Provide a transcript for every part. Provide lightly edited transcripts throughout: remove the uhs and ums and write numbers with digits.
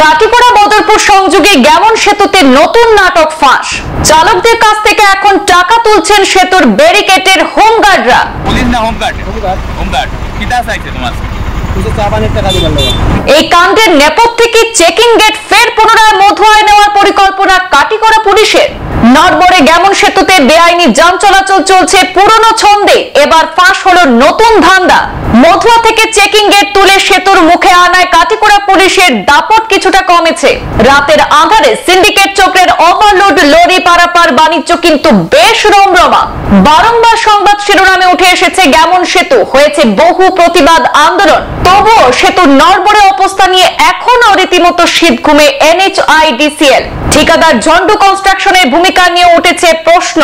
কাটিগড়া বদরপুর সংযোগে গেমন সেতুতে নতুন নাটক ফাঁস। চালকদের কাছ থেকে এখন টাকা তুলছেন সেতুর ব্যারিকেডের হোমগার্ডরা। পুলিশ না হোমগার্ড কিটা চাইছে তোমার? এই কাণ্ডের নেপথ্যে কি চেকিং গেট ফের পুনরায় মধুয়ায় নেওয়ার পরিকল্পনা কাটিগড়া পুলিশের? নড়বড়ে গেমন সেতুতে বেআইনি যান চলাচল চলছে পুরনো ছন্দে, এবার ফাঁস হলো নতুন ধান্দা। মধুয়া থেকে চেকিং গেট তুলে সেতুর মুখে আনায় কাটিগড়া পুলিশের দাপট কিছুটা কমেছে। রাতের আঁধারে সিন্ডিকেট চক্রের ওভারলোড লরি পারাপার বাণিজ্য কিন্তু বেশ রমরমা। বারংবার সংবাদ শিরোনামে উঠে এসেছে গেমন সেতু, হয়েছে বহু প্রতিবাদ আন্দোলন। তবুও সেতুর নড়বড়ে অবস্থা নিয়ে এখনো রীতিমতো শীত ঘুমে NHIDCL ঠিকাদার ঝন্ডু কনস্ট্রাকশনের ভূমিকা নিয়ে উঠেছে প্রশ্ন।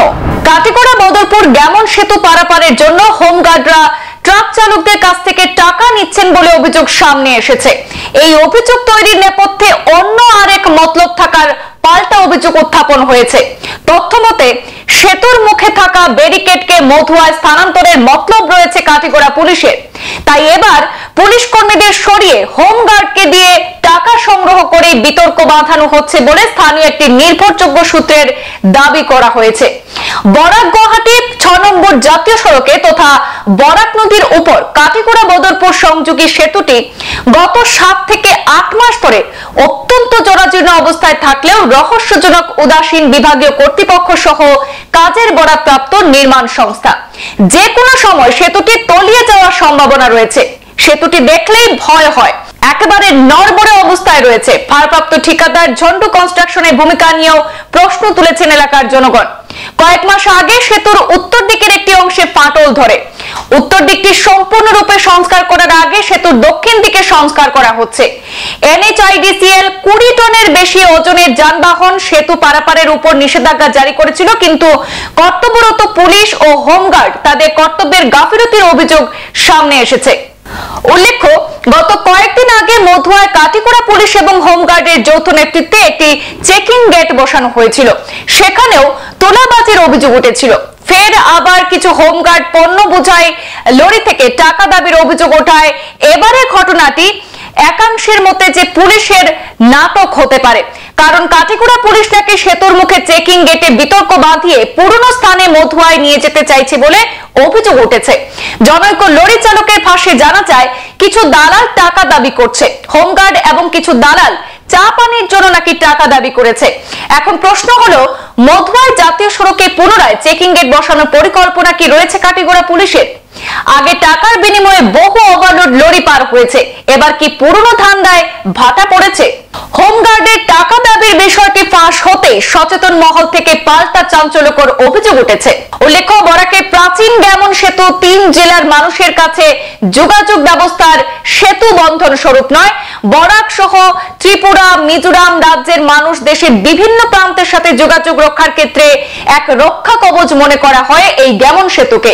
কাটিগড়া বদরপুর গেমন সেতু পারাপারের জন্য হোমগার্ডরা ট্রাক চালকদের কাছ থেকে টাকা নিচ্ছেন বলে অভিযোগ সামনে এসেছে। এই অভিযোগ তৈরির নেপথ্যে অন্য আরেক মতলব থাকার পাল্টা অভিযোগ উত্থাপন হয়েছে। তথ্যমতে সেতুর মুখে থাকা ব্যারিকেডকে মধুয়ায় স্থানান্তরের মতলব রয়েছে কাটিগড়া পুলিশের। তাই এবার পুলিশ কর্মীদের সরিয়ে হোমগার্ডকে দিয়ে টাকা সংগ্রহ করে বিতর্ক বাঁধানো হচ্ছে বলে স্থানীয় একটি নির্ভরযোগ্য সূত্রের দাবি করা হয়েছে। বরাক গুয়াহাটি 6 নম্বর জাতীয় সড়কে তথা বরাক নদীর উপর কাটিগড়া বদরপুর সংযোগী সেতুটি গত 7 থেকে 8 মাস ধরে অত্যন্ত জরাজীর্ণ অবস্থায় থাকলেও রহস্যজনক উদাসীন বিভাগীয় কর্তৃপক্ষ সহ কাজের বরাদ্দপ্রাপ্ত নির্মাণ সংস্থা। যে কোনো সময় সেতুটি তলিয়ে যাওয়ার সম্ভাবনা রয়েছে। সেতুটি দেখলেই ভয় হয়। একেবারে নড়বড়ে অবস্থায় রয়েছে। ভারপ্রাপ্ত ঠিকাদার ঝন্ডু কনস্ট্রাকশনের ভূমিকা নিয়েও প্রশ্ন তুলেছেন এলাকার জনগণ। কয়েক মাস আগে সেতুর উত্তর দিকের একটি অংশে ফাটল ধরে। উত্তর দিকটি সম্পূর্ণরূপে সংস্কার করার আগে সেতুর দক্ষিণ দিকে সংস্কার করা হচ্ছে। NHIDCL 20 টনের বেশি ওজনের যানবাহন সেতু পারাপারের উপর নিষেধাজ্ঞা জারি করেছিল, কিন্তু কর্তব্যরত পুলিশ ও হোমগার্ড তাদের কর্তব্যের গাফিলতির অভিযোগ সামনে এসেছে। উল্লেখ্য, গত কয়েকদিন আগে মধুয়ায় কাটিগড়া পুলিশ এবং হোমগার্ডের যৌথ নেতৃত্বে একটি চেকিং গেট বসানো হয়েছিল। সেখানেও তোলাবাজির অভিযোগ উঠেছিল। ফের আবার কিছু হোমগার্ড পণ্য বোঝাই লরি থেকে টাকা দাবির অভিযোগ ওঠায় এবারে ঘটনাটি একাংশের মতে যে পুলিশের নাটক হতে পারে। কারণ কাটিগড়া পুলিশ নাকি সেতুর মুখে চেকিং গেটে বিতর্ক বাঁধিয়ে পুরনো স্থানে মধুয়ায় নিয়ে যেতে চাইছে বলে অভিযোগ উঠেছে। জনৈক লরি চালকের ফাঁসে জানা যায় কিছু দালাল টাকা দাবি করছে। হোমগার্ড এবং কিছু দালাল চা পানির জন্য নাকি টাকা দাবি করেছে। এখন প্রশ্ন হলো, মধুয়ায় জাতীয় সড়কে পুনরায় চেকিং গেট বসানোর পরিকল্পনা কি রয়েছে কাটিগড়া পুলিশের? আগে টাকার বিনিময়ে বহু ওভারলোড লরি পার হয়েছে, এবার কি পুরনো ধান্দায় ভাটা পড়েছে? হোমগার্ডের টাকা দাবির বিষয়টি ফাঁস হতে সচেতন মহল থেকে পাল্টা চাঞ্চল্যকর অভিযোগ উঠেছে। উল্লেখ্য, বরাকের প্রাচীন গেমন সেতু 3 জেলার মানুষের কাছে যোগাযোগ ব্যবস্থার সেতু বন্ধন স্বরূপ নয়, বরাক সহ ত্রিপুরা, মিজোরাম রাজ্যের মানুষ দেশের বিভিন্ন প্রান্তের সাথে যোগাযোগ রক্ষার ক্ষেত্রে এক রক্ষা কবচ মনে করা হয় এই গেমন সেতুকে।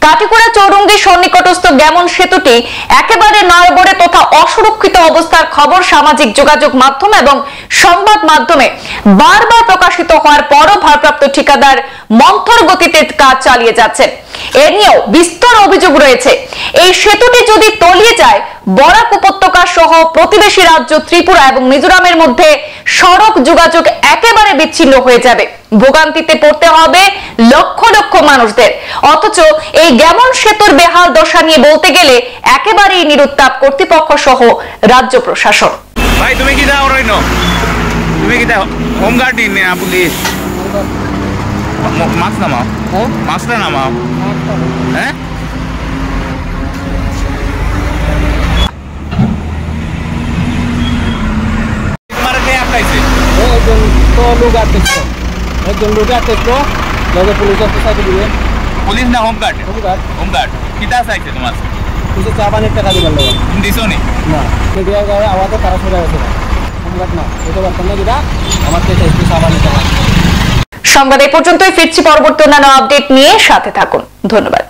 কাটিগড়া চৌরঙ্গী সন্নিকটস্থ গেমন সেতুটি একেবারে নড়বড়ে তথা অসুরক্ষিত অবস্থার খবর সামাজিক যোগাযোগ মাধ্যম এবং সংবাদ মাধ্যমে বারবার প্রকাশিত হওয়ার পরও ভারপ্রাপ্ত ঠিকাদার মন্থর গতিতে কাজ চালিয়ে যাচ্ছেন। এ নিয়েও বিস্তর অভিযোগ রয়েছে। এই সেতুটি যদি তলিয়ে যায়, বরাক উপত্যকা সহ প্রতিবেশী রাজ্য ত্রিপুরা এবং মিজোরামের মধ্যে সড়ক যোগাযোগ একেবারে বিচ্ছিন্ন হয়ে যাবে। ভোগান্তিতে পড়তে হবে লক্ষ লক্ষ মানুষদের। অথচ এই গেমন সেতুর বেহাল দশা নিয়ে বলতে গেলে একেবারেই নিরুত্তাপ কর্তৃপক্ষ সহ রাজ্য প্রশাসন। ভাই তুমি কি দাও রইন? তুমি কি দাও? হোমগার্ড না পুলিশ? মাস্ক নামাও, মাস্কটা নামাও। হ্যাঁ, তোমার কে আটকাইছে? একজন তো লোক আটকেছিল, একজন লোক আটকেছিল, লগে পুলিশ অফিসারকে দিবে। পুলিশ না হোমগার্ড? হোমগার্ড কিটা চাইছে তোমার? পুলিশ চা পানির টাকা দিবার লাগে। তুমি দিছো নি? না, মিডিয়া গায়ে আওয়াজে তারা সরে গেছে। হোমগার্ড না, এটা ব্যাপার না, যেটা আমার থেকে একটু চা পানির টাকা। সংবাদ এই পর্যন্তই। ফিরছি পরবর্তী অন্যান্য আপডেট নিয়ে, সাথে থাকুন। ধন্যবাদ।